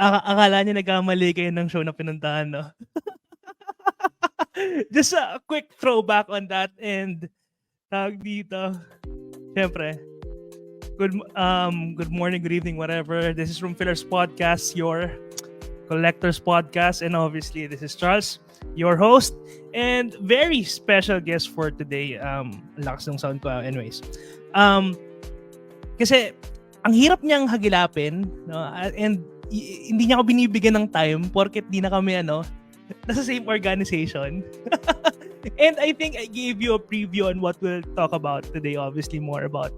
akala niya nagkamali kayo ng show na pinuntahan, no? Just a quick throwback on that and tawag dito. Siyempre, good morning, good evening, whatever. This is Room Fillers Podcast, your collector's podcast, and obviously this is Charles, your host, and very special guest for today. Lakas ng sound ko. Anyways, kasi ang hirap niyang hagilapin, no? And hindi niya ako binibigyan ng time porket di na kami nasa same organization. And I think I gave you a preview on what we'll talk about today, obviously more about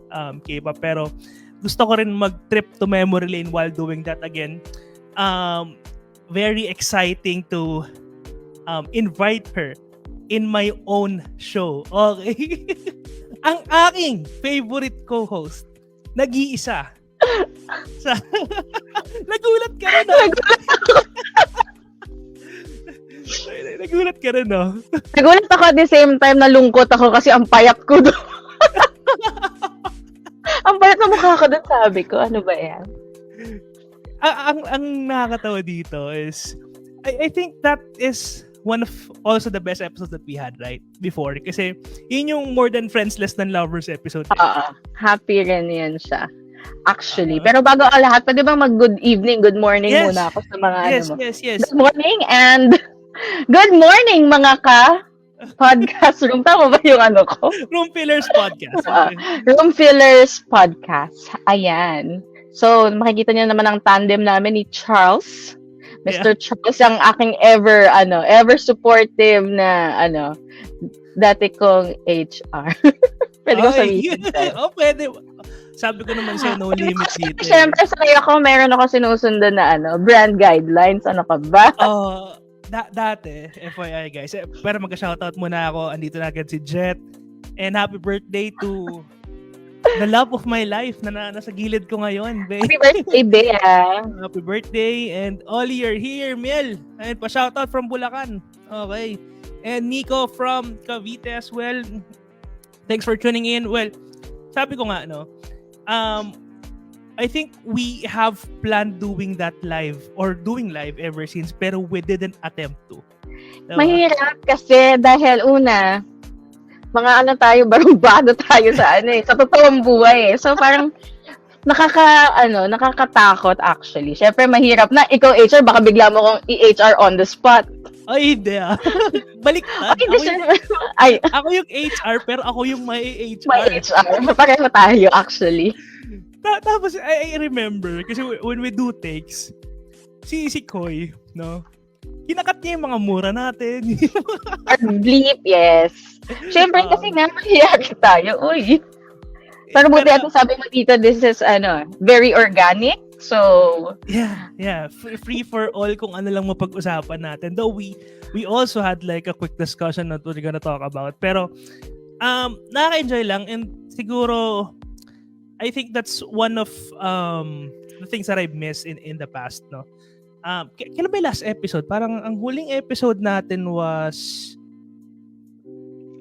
K-pop, pero gusto ko rin mag-trip to memory lane while doing that again. Very exciting to invite her in my own show. Okay? Ang aking favorite co-host, nag-iisa. Nagulat ka rin, no? Nagulat ka rin, no? Nagulat ako at the same time, nalungkot ako kasi ang payat ko doon. Ang payat na mukha ko doon, sabi ko. Ano ba yan? Ang nakakatawa dito is, I think that is one of also the best episodes that we had, right? Before. Kasi yun yung more than friends, less than lovers episode. Happy rin yan siya. Actually. Pero bago ang lahat, pwede bang mag-good evening, good morning muna ako sa mga Yes. Good morning and good morning mga podcast room. Tama ba yung ko? Room Fillers Podcast. Room Fillers Podcast. Ayan. So, makikita niyo naman ang tandem namin ni Charles. Mr. Charles, ang aking ever supportive na, dati kong HR. Pwede ko sabihin. Pwede. Sabi ko naman sa'yo, no limit dito. Siyempre, sa ako, meron ako sinusundan na, brand guidelines. Ano ka ba? Dati, FYI guys. Pero mag-shoutout muna ako. Andito na agad si Jet. And happy birthday to the love of my life na nasa gilid ko ngayon, babe. Happy birthday, Bea. Happy birthday. And Ollie, you're here. Miel. And pa-shoutout from Bulacan. Okay. And Nico from Cavite as well. Thanks for tuning in. Well, sabi ko nga, I think we have planned doing that live or doing live ever since, pero we didn't attempt to. Diba? Mahirap kasi dahil una, mga barubado tayo sa sa totoong buhay eh. So parang nakakatakot actually. Syempre mahirap na ikaw HR, baka bigla mo kong i-HR on the spot. Ay, hindi Baliktad. Ako yung HR, pero ako yung may HR. May HR. Pareho tayo actually. Tapos, I remember, kasi when we do takes, si Koy, kinakat niya yung mga mura natin. Or bleep, yes. Siyempre, kasi nga, mahiyari tayo, uy. Pero buti ako sabi mo dito, this is, very organic. So, yeah. Free for all kung ano lang mapag-usapan natin. Though we also had like a quick discussion on what we're gonna talk about. Pero, nakaka-enjoy lang. And siguro, I think that's one of the things that I've missed in the past, no? Kailan ba yung last episode? Parang ang huling episode natin was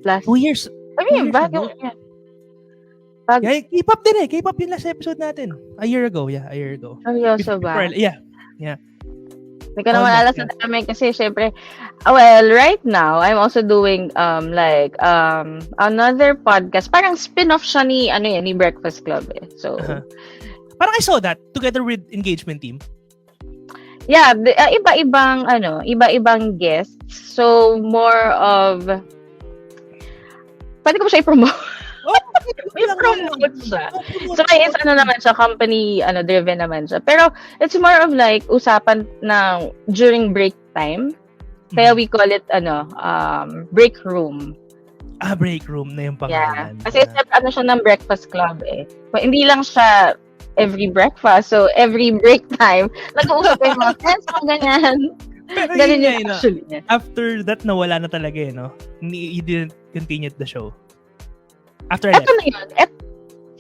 last 2 years. Bago. Yeah, K-pop din eh. K-pop yung last episode natin. A year ago. Seryoso ba? Yeah. Hindi ko naman alas na dami kasi syempre, well, right now, I'm also doing another podcast. Parang spin-off siya ni Breakfast Club eh. So, parang I saw that together with Engagement Team. Yeah, iba-ibang guests. So, more of, pwede ko ba siya i-promote? I-promote siya. So, is naman siya, company, driven naman siya. Pero, it's more of like, usapan ng during break time. Kaya we call it, break room. Break room na yung pangalan. Yeah. Kasi, siya ng Breakfast Club eh. So, hindi lang siya every breakfast. So, every break time, nag-uusap yung mga friends, mga ganyan. Pero ganun yun actually. After that, nawala na talaga eh, no? You didn't continue the show. After that. Ito na yun.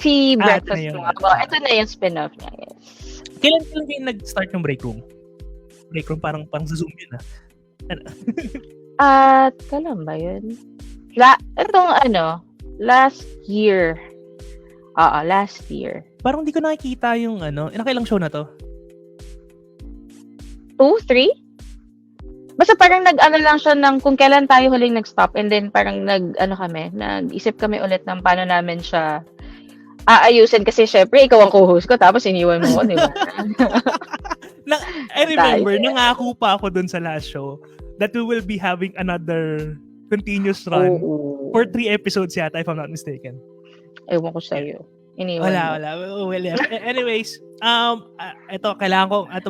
Si Breakfast Club. Ito na yung spin-off niya, yes. Kailan yung nag-start yung break room? Break room parang sa Zoom yun, Kailan ba yun? Last year. Last year. Parang hindi ko nakikita yung nakailang show na to? 2, 3? Basta parang nag-ano lang siya ng kung kailan tayo huling nag-stop and then parang nag-isip kami ulit ng paano namin siya aayusin kasi syempre ikaw ang co-host ko tapos iniwan mo ko, di ba? I remember, nangako pa ako dun sa last show that we will be having another continuous run for 3 episodes yata, if I'm not mistaken. Ewan ko sa'yo. Iniwan Wala. Well, anyways, ito,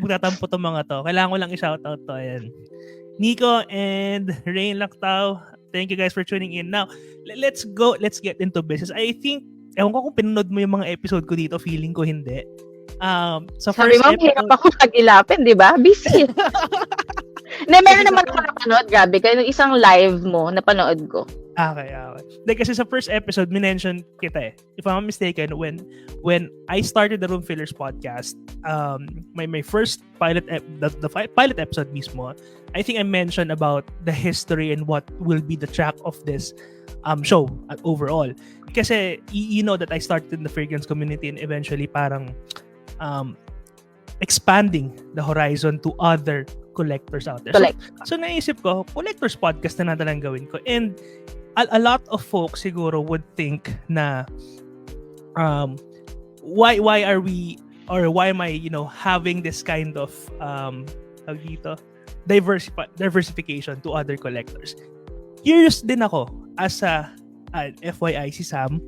magtatampo tong mga to. Kailangan ko lang i-shoutout to. Ayan. Nico and Rain Lactao, thank you guys for tuning in. Now, let's get into business. I think, ewan ko kung pinunod mo yung mga episode ko dito, feeling ko hindi. Sa Sabi first mo, hirap ako mag-ilapin, di ba? Busy. Meron naman ako napanood, grabe. Kaya nung isang live mo, napanood ko. Okay. Kasi sa first episode, minention kita eh. If I'm not mistaken, when I started the Room Fillers podcast, my first pilot the pilot episode mismo, I think I mentioned about the history and what will be the track of this show overall. Kasi you know that I started in the fragrance community and eventually parang expanding the horizon to other collectors out there. So naisip ko, collectors podcast na natin ang gawin ko. And a lot of folks siguro would think na why are we, or why am I, having this kind of diversification to other collectors. Curious din ako as a FYI, si Sam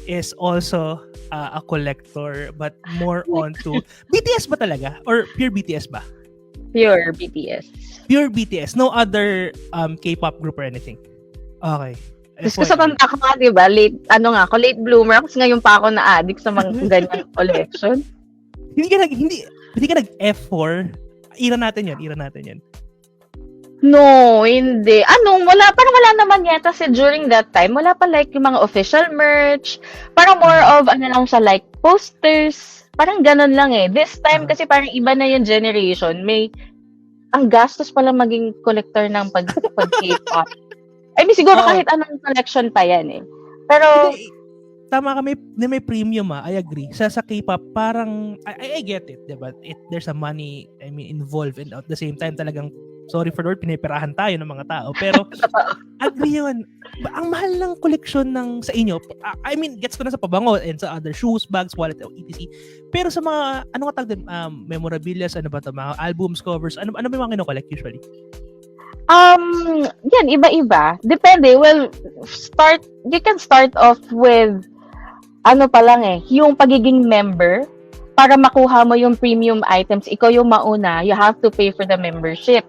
is also a collector but more onto BTS ba talaga? Or pure BTS ba? Pure BTS. Pure BTS. No other K-pop group or anything. Okay. Gusto sa tanda ko nga, di ba? Late bloomer. Kasi ngayon pa ako na-addict sa mga ganyang collection. Hindi ka nag-F4. Ira natin yan. No, hindi. Parang wala naman yata kasi during that time, wala pa like yung mga official merch. Parang more of, lang siya like posters. Parang ganun lang eh. This time kasi parang iba na yung generation. Ang gastos pala maging collector ng pag-K-pop. I mean, siguro kahit anong collection pa yan eh. Pero, tama ka, may premium I agree. Sa K-pop, parang, I get it, diba? There's a money, involved, and at the same time, talagang, sorry for the word, pinipirahan tayo ng mga tao. Pero, agree yun. Ang mahal ng koleksyon sa inyo, gets ko na sa pabango, and sa other shoes, bags, wallet, etc. Pero sa mga, ano ka tag din, memorabilias, ano ba ito, mga albums, covers, ano ba yung mga kino-collect usually? Yan, iba-iba. Depende. Well, you can start off with, yung pagiging member. Para makuha mo yung premium items, ikaw yung mauna, you have to pay for the membership.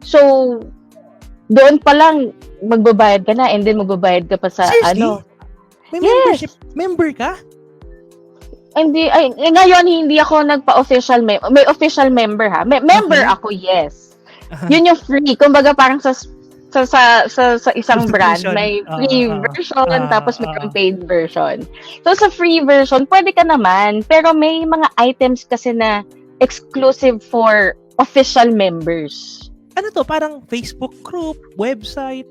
So, doon pa lang, magbabayad ka na, and then magbabayad ka pa sa, Seriously? May membership? Member ka? Ngayon, hindi ako nagpa-official, may official member ha. Member ako, yes. Yun yung free. Kumbaga parang sa isang brand, may free version, tapos may paid version. So, sa free version, pwede ka naman, pero may mga items kasi na exclusive for official members. Ano to? Parang Facebook group, website?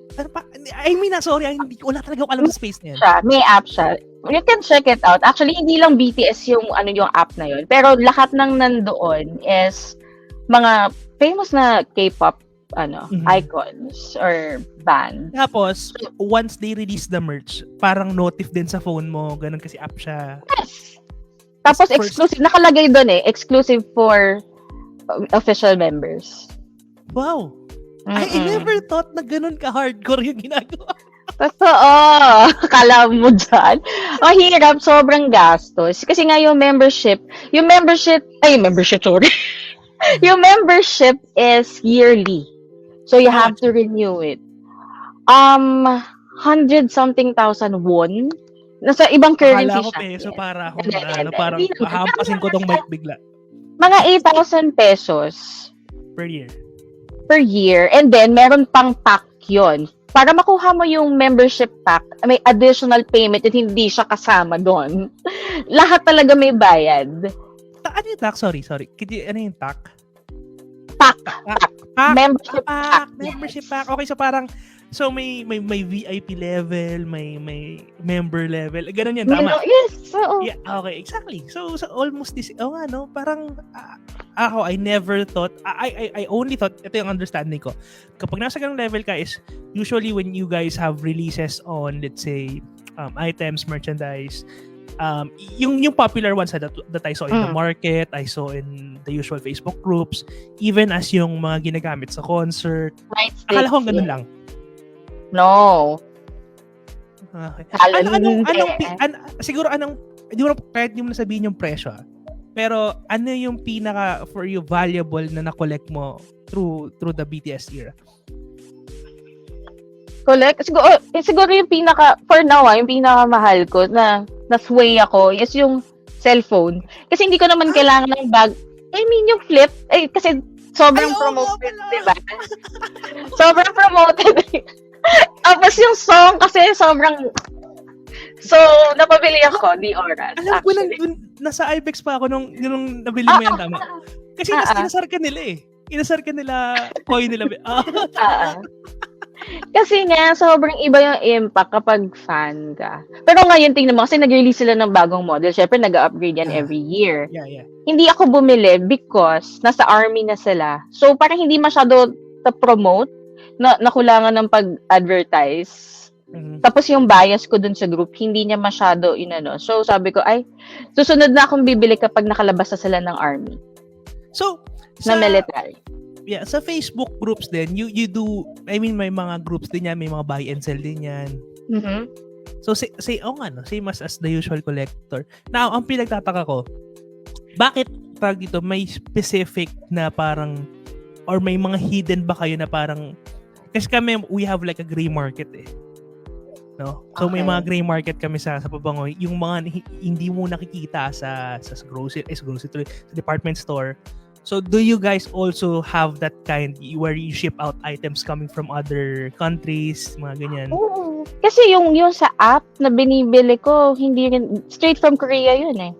Sorry, wala talaga ako alam sa space na yan. May app siya. You can check it out. Actually, hindi lang BTS yung app na yun. Pero lahat ng nandoon is mga famous na K-pop icons or band. Tapos, once they release the merch, parang notif din sa phone mo, ganun kasi app siya. Yes! Tapos exclusive, nakalagay doon exclusive for official members. Wow! I never thought na ganun ka-hardcore yung ginagawa. Totoo! Akala mo dyan. Mahirap, sobrang gastos. Kasi nga yung membership, sorry. Yung membership is yearly. So, you have to renew it. 100-something thousand won. Nasa ibang currency Akala ko siya. peso para akong parang hampasin ko tong mic bigla. Mga 8,000 pesos. Per year. Per year. And then, meron pang pack yun. Para makuha mo yung membership pack, may additional payment at hindi siya kasama doon. Lahat talaga may bayad. Ano yung tax? Sorry. Ano yung tax? Pack. Membership pack. Membership pack. Okay, so parang So may VIP level, may member level. Ganun yan, tama? Yes, oo. Yeah, okay, exactly. So almost this, no, parang ako, I never thought, I only thought, ito yung understanding ko. Kapag nasa ganung level ka is, usually when you guys have releases on, let's say, items, merchandise, yung popular ones that I saw in the market, I saw in the usual Facebook groups, even as yung mga ginagamit sa concert. Right, Akala ko ganun lang. No. Okay. Anong Siguro hindi mo kahit hindi mo nasabihin yung presyo. Pero ano yung pinaka for you valuable na na-collect mo through the BTS era? Collect? Siguro yung for now, yung pinaka-mahal ko na sway ako is yung cellphone. Kasi hindi ko naman kailangan ng bag. I mean, yung flip, kasi sobrang promoted, diba? Sobrang promoted. Tapos yung song kasi sobrang... So, napabili ako, di oras. Alam ko lang, nasa IBEX pa ako nung nabili mo yan, tama? Kasi inasar ka nila eh. Inasar ka nila, coin nila. Kasi nga, sobrang iba yung impact kapag fan ka. Pero ngayon, tingnan mo, kasi nag-release sila ng bagong model. Siyempre, nag-upgrade yan every year. Yeah. Hindi ako bumili because nasa army na sila. So, parang hindi masyado to-promote na nakulangan ng pag-advertise. Mm-hmm. Tapos yung bias ko dun sa group, hindi niya masyado So, sabi ko, susunod na akong bibili kapag nakalabas na sila ng army. So, na military. Yeah, sa Facebook groups din, you do, I mean, may mga groups din yan, may mga buy and sell din yan. Mm-hmm. So, same as the usual collector. Now, ang pinagtataka ko, bakit dito, may specific na parang, or may mga hidden ba kayo na parang, kasi kami, we have like a gray market eh. No? So, may mga gray market kami sa pabango. Yung mga hindi mo nakikita sa grocery, sa department store. So, do you guys also have that kind where you ship out items coming from other countries, mga ganyan? Oo. Kasi yung sa app na binibili ko, hindi rin, straight from Korea yun eh.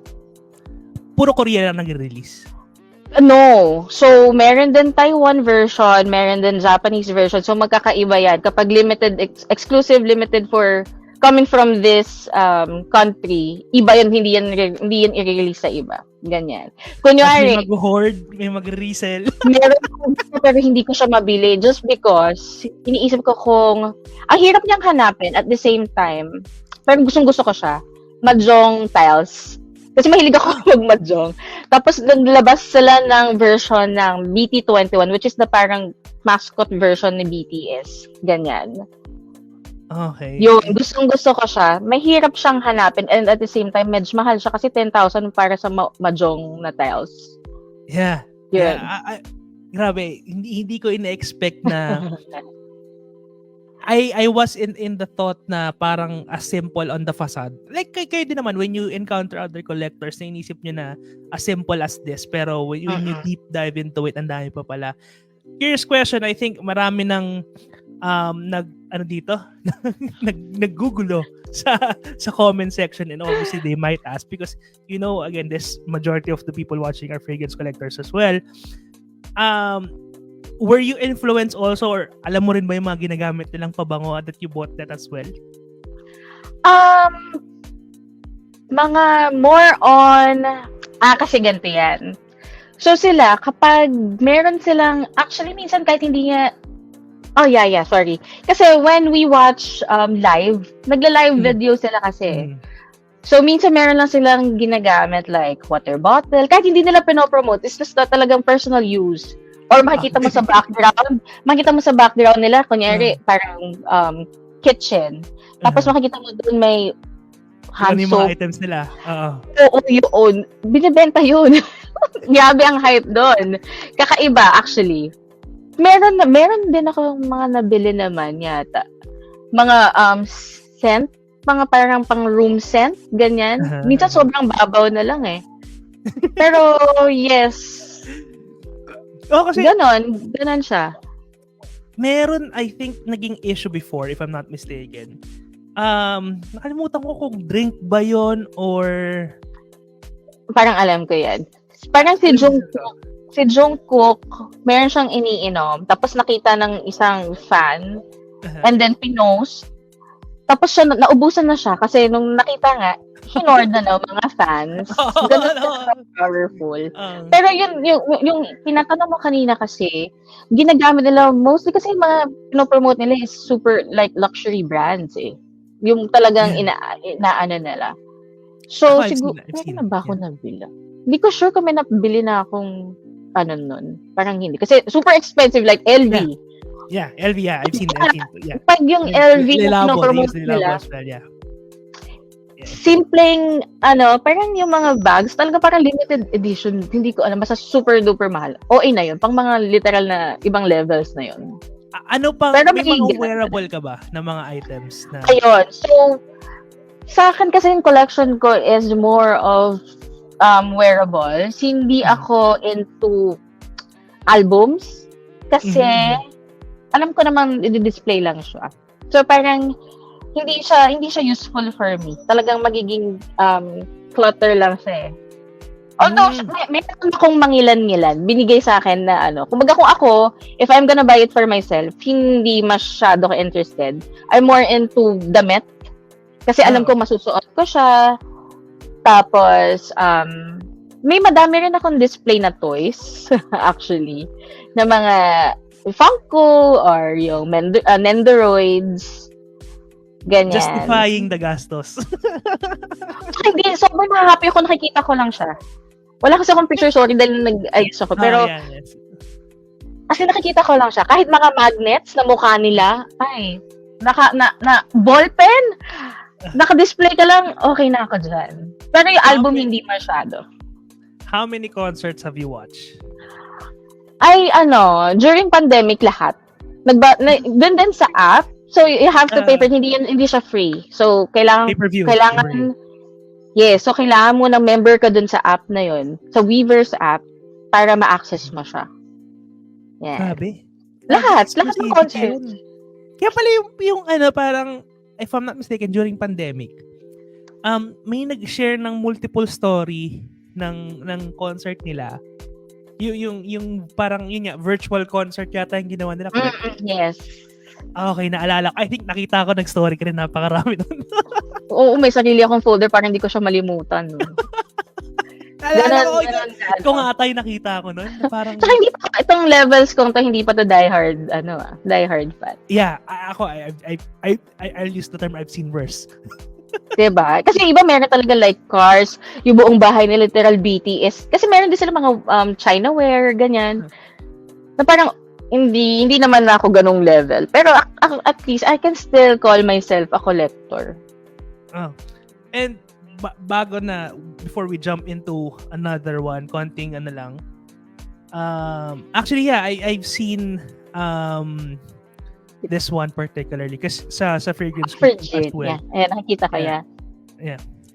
Puro Korea na nag-release? No. So, meron din Taiwan version, meron din Japanese version. So, magkakaiba yan. Kapag exclusive limited for coming from this country, iba yun, hindi yan i-release sa iba. Ganyan. Kunyari, may mag-hoard, may mag-resell. meron ko pero hindi ko siya mabili just because iniisip ko kung ang hirap niyang hanapin at the same time, pero gustong-gusto ko siya. Mahjong tiles. Kasi mahilig ako mag-mahjong. Tapos naglabas sila ng version ng BT21 which is the parang mascot version ni BTS. Ganyan. Okay. Yung gustong-gusto ko siya, mahirap siyang hanapin and at the same time, medyo mahal siya kasi 10,000 para sa mahjong na tiles. Yeah. Yun. Grabe, hindi ko ina-expect na I was in the thought na parang as simple on the facade. Like kayo din naman, when you encounter other collectors, na inisip nyo na as simple as this. Pero when you deep dive into it, ang dami pa pala. Curious question, I think marami ng naggugulo sa comment section, and obviously they might ask because again, this majority of the people watching are fragrance collectors as well. Were you influenced also, or alam mo rin ba yung mga ginagamit nilang pabango that you bought that as well? Mga more on kasi ganito yan. So sila, kapag meron silang, actually minsan kahit hindi nga, sorry. Kasi when we watch live, nagla-live video sila kasi. So minsan meron lang silang ginagamit like water bottle, kahit hindi nila pinopromote, it's just talagang personal use. Or makikita mo sa background nila, kunyari, parang kitchen. Tapos makikita mo doon may hand yung soap. mga items nila. Oo, yun. Binibenta yun. Grabe ang hype doon. Kakaiba, actually. Meron din ako mga nabili naman yata. Mga scent, mga parang pang room scent, ganyan. Minsan sobrang babaw na lang eh. Pero, yes. Kasi ganon siya. Meron, I think, naging issue before, if I'm not mistaken. Nakalimutan ko kung drink ba yon or... Parang alam ko yan. Parang si Jungkook, meron siyang iniinom, tapos nakita ng isang fan and then pinost. Tapos siya, naubusan na siya kasi nung nakita nga, hinored na mga fans. Ganun siya powerful. Pero yung tinatanong mo kanina kasi, ginagamit nila mostly kasi yung mga pinopromote nila is super like luxury brands eh. Yung talagang inaano nila. So, siguro, na ba ako nabili? Hindi ko sure kung may nabili na akong nun. Parang hindi. Kasi super expensive like LV. Yeah, LV, I've seen yeah. Pag yung LV na pinopromote nila, simpleng, parang yung mga bags, talaga parang limited edition. Hindi ko alam, basta super duper mahal. OA na yun, pang mga literal na ibang levels na yun. Ano pang, pero may mga wearable ka ba na mga items? Na... Ayun, so, sa akin kasi yung collection ko is more of wearables. Hindi ako into albums. Kasi, alam ko namang i-display lang siya. So, parang, hindi siya useful for me. Talagang magiging clutter lang siya eh. Although, may akong mangilan-ngilan, binigay sa akin na kumbaga kung ako, if I'm gonna buy it for myself, hindi masyado ko interested. I'm more into damit. Kasi alam ko masusuot ko siya. Tapos, may madami rin akong display na toys, actually, na mga Funko or yung Nendoroids. Ganyan. Justifying the gastos. Hindi, sobrang happy ako, nakikita ko lang siya. Wala kasi akong picture, sorry, dahil nag-ayos ako. Pero, kasi nakikita ko lang siya. Kahit mga magnets na mukha nila, na ballpen, naka-display ka lang, okay na ako dyan. Pero yung album, hindi masyado. How many concerts have you watched? During pandemic lahat. Dun din sa app, so you have to pay for hindi siya free. So kailangan so kailangan mo ng member ka dun sa app na yun, sa Weverse app para ma-access mo siya. Yeah. Grabe. Lahat ng concert. Kaya pala yung parang if I'm not mistaken during pandemic, may nag-share ng multiple story ng concert nila. Yung parang yun nga, virtual concert yata yung ginawa nila. Yes. Okay, naalala ko. I think nakita ko nag-story ka rin, napakarami nun. Oo, may sarili akong folder para hindi ko siya malimutan. Naalala ko, ikaw nga tayo nakita ko nun. Parang... Saka hindi pa, itong levels kong to, hindi pa to diehard fan. Yeah, I'll use the term I've seen worse. Diba? Kasi iba meron talaga like cars, yung buong bahay ni literal BTS. Kasi meron din sila mga Chinaware, ganyan. Na parang, hindi naman ako ganong level. Pero at least, I can still call myself a collector. Oh. And, bago na, before we jump into another one, konting lang. Actually, yeah, I've seen this one particularly kasi sa Fragrance Group as well. Yeah. Ayan, nakikita ko, yeah.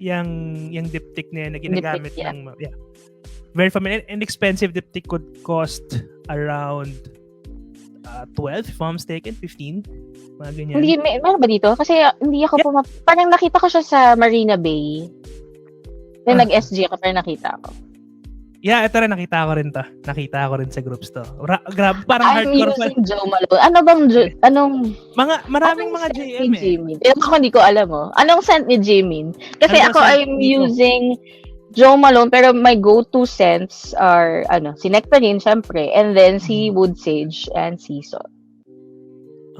Yung diptyque na ginagamit ng very familiar. An expensive diptyque could cost around 12, if I'm mistaken, 15. Mga ganyan. Hindi, meron ba dito? Kasi hindi ako parang nakita ko siya sa Marina Bay. Yung nag-SG ako, pero nakita ko. Yeah, ito rin, nakita ko rin to. Nakita ko rin sa groups to. Grabe, parang hardcore. I'm using Joe Malone. Ano bang, maraming mga JM eh. Ako hindi ko alam Anong scent ni Jimin? Kasi ako, I'm using Joe Malone, pero my go-to scents are, si Nectarine, syempre, and then si Wood Sage and Sea Salt.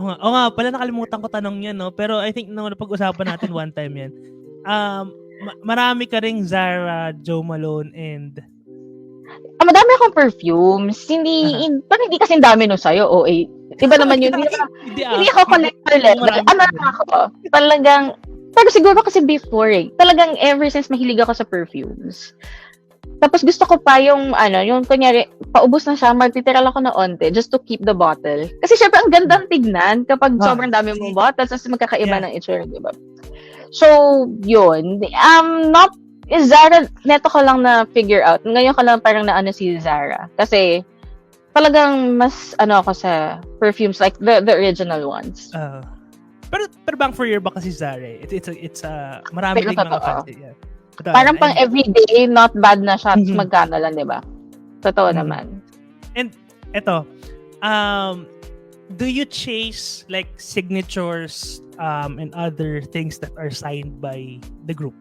Oo nga, pala nakalimutan ko tanong yan, no? Pero I think napag-usapan natin one time yan. Marami ka ring Zara, Joe Malone, and... madami akong perfumes. Parang hindi kasing dami no sa'yo. Iba naman yun. Hindi ako collector level. Ako? Talagang, pero siguro kasi before talagang ever since mahilig ako sa perfumes. Tapos gusto ko pa yung kunyari, paubos na siya, magtitiral ako na onte just to keep the bottle. Kasi syempre, ang gandang tignan kapag sobrang dami mong bottles, tapos magkakaiba ng itsura, diba? So, yun. Zara, neto ko lang na figure out. Ngayon ko lang parang naano si Zara. Kasi, talagang mas, ako sa perfumes, like the original ones. Pero bang for year ba kasi Zara? It's marami ding mga fans. Yeah. Parang pang everyday, not bad na siya. Magkano lang, di ba? Totoo naman. And, eto, do you chase like signatures and other things that are signed by the group?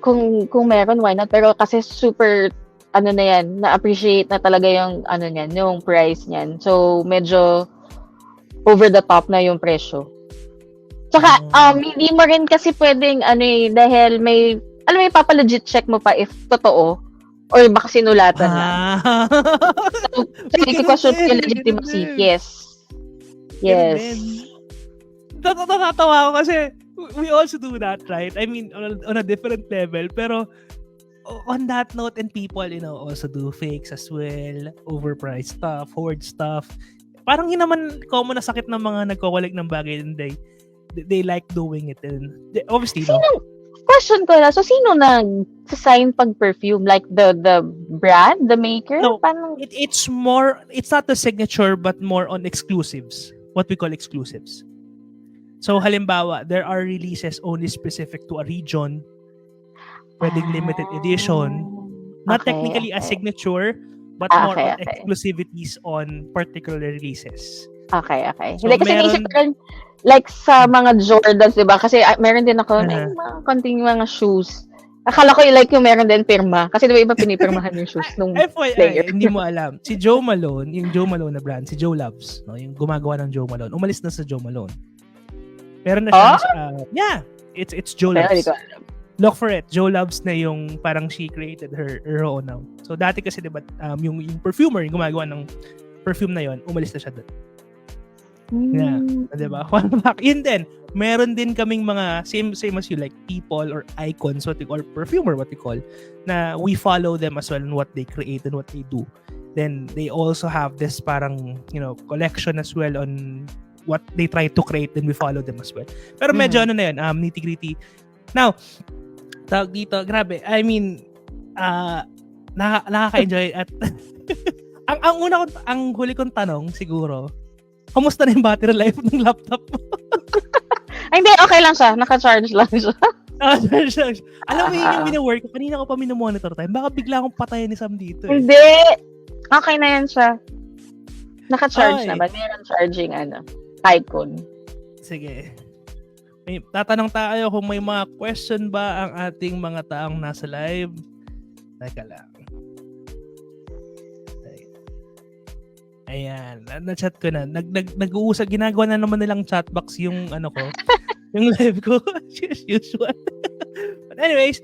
Kung meron, why not? Pero kasi super, ano na yan, na-appreciate na talaga yung, ano niyan, yung price niyan. So, medyo over the top na yung presyo. Tsaka, hindi mo rin kasi pwedeng, dahil may, alam mo, papalegit check mo pa if totoo or baka sinulatan lang. So, i-question yung legitimacy. Yes. Yes. Natatawa ako kasi we also do that, right? I mean, on a different level. Pero on that note, and people, also do fakes as well, overpriced stuff, hoard stuff. Parang yun naman common na sakit ng mga nagko-collect ng bagay, and they like doing it. And obviously, Question ko na, so sino nag-sign pag perfume? Like the brand, the maker? No, Paano? it's not the signature, but more on exclusives. What we call exclusives. So, halimbawa, there are releases only specific to a region, pwedeng limited edition, not technically a signature, but more on exclusivities on particular releases. Okay. So, Hindi kasi naisip ko rin, like sa mga Jordans, diba? Kasi meron din ako, mga konting mga shoes. Akala ko like yung meron din pirma. Kasi diba iba pinipirmahan yung shoes nung player. Hindi mo alam. Si Joe Malone, yung Joe Malone na brand, si Joe Loves, no? Yung gumagawa ng Joe Malone, umalis na sa Joe Malone. Meron na siya, it's Joe Loves. Look for it. Joe Loves na yung parang she created her own now. So dati kasi diba, yung perfumer, yung gumagawa ng perfume na yon, umalis na siya doon. Yeah, diba? Yun din, meron din kaming mga same as you, like people or icons, what we call perfumer, what we call, na we follow them as well in what they create and what they do. Then they also have this parang, collection as well on what they try to create, then we follow them as well. Pero medyo na yun, nitty-gritty. Now, tawag dito, grabe, I mean, nakaka-enjoy at ang huli kong tanong siguro, kumusta na yung battery life ng laptop mo? Ay, hindi, okay lang siya. Naka-charge lang siya. Alam mo yung wini-work ko, kanina ko pa minomonitor time, baka bigla akong patayin ni Sam dito. Hindi. Okay na yan siya. Naka-charge naman. Meron charging, icon. Sige. Tatanong tayo kung may mga question ba ang ating mga taong nasa live. Teka lang. Ayan, na-chat ko na. Nag-uusap, ginagawa na naman nilang chatbox yung ko, yung live ko, as usual. But anyways,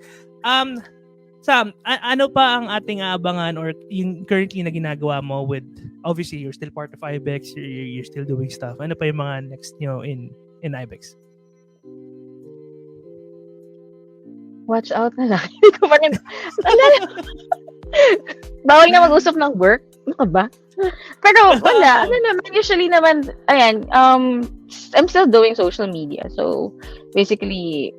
Sam, ano pa ang ating aabangan or yung currently na ginagawa mo with, obviously, you're still part of IBEX, you're still doing stuff. Ano pa yung mga next nyo in IBEX? Watch out na lang. Hindi ko pa rin. Bawal na mag-usap ng work. Ano ka ba? Pero wala. Usually naman, ayan, I'm still doing social media. So, basically,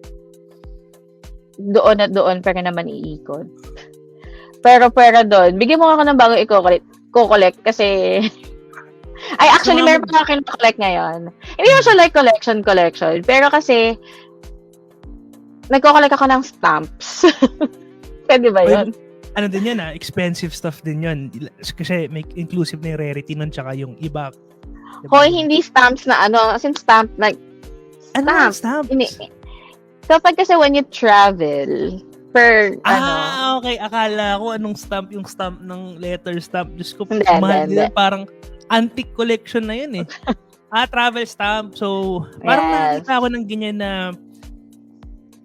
doon at doon para naman iikot. Pero doon, bigyan mo ako ng bago i-collect kasi actually meron pa ako collect ngayon. Hindi mo siya like collection. Pero kasi nagko-collect ako ng stamps. Pwede ba yun? Ano din yan expensive stuff din yun. Kasi may inclusive na yung rarity nun tsaka yung iba. Diba? Hoy, hindi stamps na as in stamp, like stamps? Kapag kasi when you travel, okay. Akala ko anong stamp, yung stamp ng letter stamp. Diyos ko, mahal nila. Parang antique collection na yun travel stamp. So, parang nakita ako ng ganyan na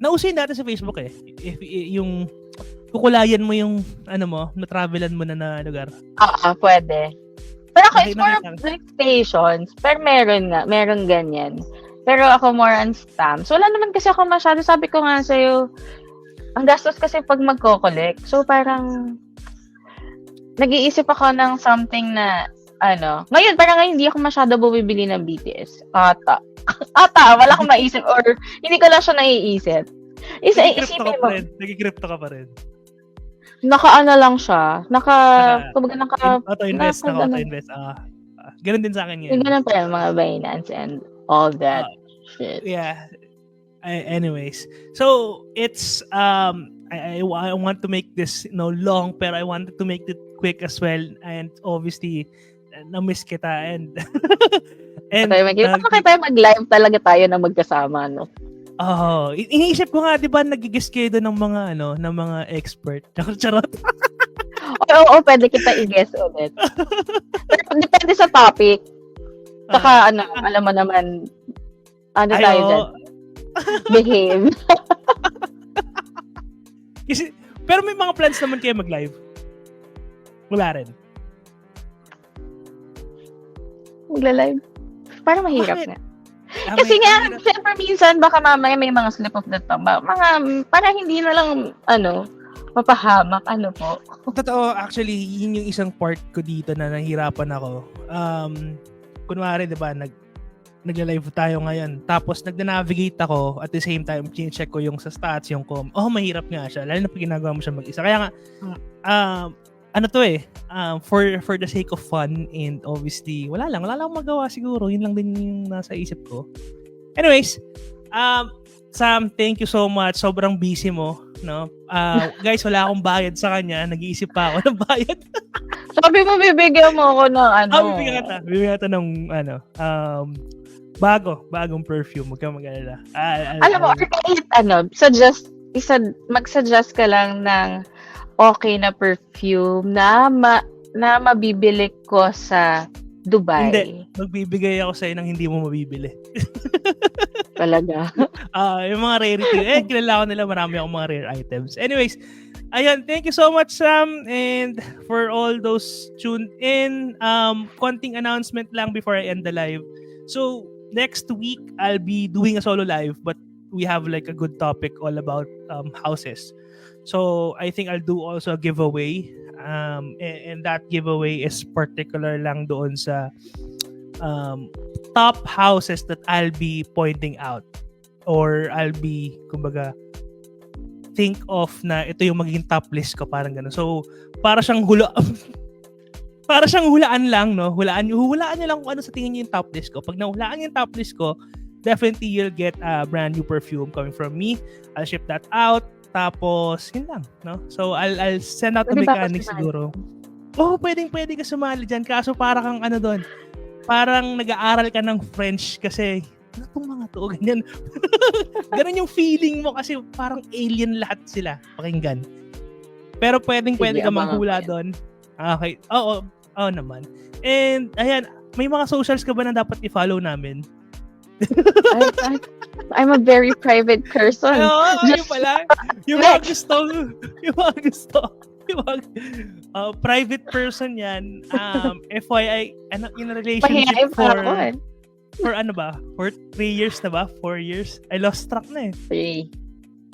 nausin dati sa Facebook If yung kukulayan mo yung na-travelan mo na lugar. Pwede. Pero ako, it's more of like stations. Pero meron ganyan. Pero ako more on stamps. Wala naman kasi ako masyado. Sabi ko nga sa'yo, ang gastos kasi pag magko-collect. So parang, nag-iisip ako ng something na, ngayon, parang ngayon hindi ako masyado bumibili ng BTS. Ata, wala akong maisip or hindi ko lang siya naiisip. Nag-crypto ka pa rin. Lang siya. Auto-invest. Ganun din sa akin yun. Ganun pa yung mga Binance and all that shit. Yeah. Anyways. So, it's, I want to make this long, pero I wanted to make it quick as well. And obviously, na-miss kita and Baka tayo mag-live talaga tayo na magkasama, no? Iniisip ko nga, di ba, nagigis kayo doon ng mga expert. Charot. Oo, pwede kita i-guess ulit. Pero depende sa topic. Saka, alam mo naman, tayo dyan? Behave. Pero may mga plans naman kayo mag-live? Wala rin? Magla-live? Parang mahirap Bakit? nga. Kasi nga, siyempre minsan, baka mamaya may mga slip of the tongue. Para hindi na lang, mapahamak. Ano po? Totoo, actually, yun yung isang part ko dito na nahihirapan ako. Kunwari, di ba, nagla-live tayo ngayon. Tapos, nagna-navigate ako. At the same time, check ko yung sa stats, yung com. Mahirap nga siya. Lalo na pag ginagawa mo siya mag-isa. Kaya nga, for the sake of fun and obviously, wala lang akong magawa siguro. Yun lang din yung nasa isip ko. Anyways, Sam, thank you so much. Sobrang busy mo, no? Guys, wala akong bayad sa kanya. Nag-iisip pa ako ng bayad. Sabi mo, bibigyan mo ako ng Bibigyan kita ng bagong perfume. Huwag kang mag-alala. Alam mo, or kahit mag-suggest ka lang ng okay na perfume na mabibili ko sa Dubai. Hindi. Magbibigay ako sa'yo ng hindi mo mabibili. Talaga? Yung mga rarity. Kilala ko nila. Marami akong mga rare items. Anyways, ayun. Thank you so much, Sam. And for all those tuned in, konting announcement lang before I end the live. So, next week, I'll be doing a solo live, but we have like a good topic all about houses. So, I think I'll do also a giveaway. And that giveaway is particular lang doon sa top houses that I'll be pointing out. Or I'll be, kumbaga, think of na ito yung magiging top list ko, parang gano'n. So, para siyang hulaan lang, no? Hulaan niyo lang kung ano sa tingin niyo yung top list ko. Pag nahulaan niyo yung top list ko, definitely you'll get a brand new perfume coming from me. I'll ship that out. Tapos, yun lang, no? So, I'll send out the mechanics siguro. Pwedeng ka sumali dyan. Kaso parang kang doon. Parang nag-aaral ka ng French kasi, ano itong mga to? Ganyan. Ganun yung feeling mo kasi parang alien lahat sila. Pakinggan. Pero pwedeng ka manghula doon. Okay. Oo naman. And, ayan, may mga socials ka ba na dapat i-follow namin? I'm a very private person. Yun pala. Yung mga gusto. Private person yan. FYI, in a relationship for ano ba? For 3 years na ba? 4 years? I lost track na eh. 3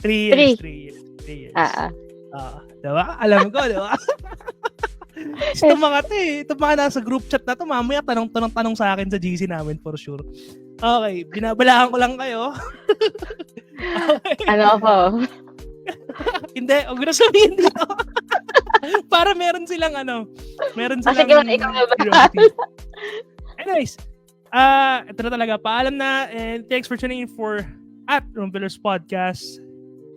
years. 3 years. Diba? Alam ko, diba? Itong mga nasa group chat na to, mamaya tanong sa akin sa GC namin for sure. Okay, binabalaan ko lang kayo. Okay. Ano po? Hindi, huwag na sabihin dito. Para meron silang Sige, ikaw na ba? Anyways, ito na talaga. Paalam na and thanks for tuning in for at Rompillers Podcast.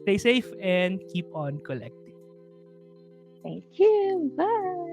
Stay safe and keep on collecting. Thank you. Bye.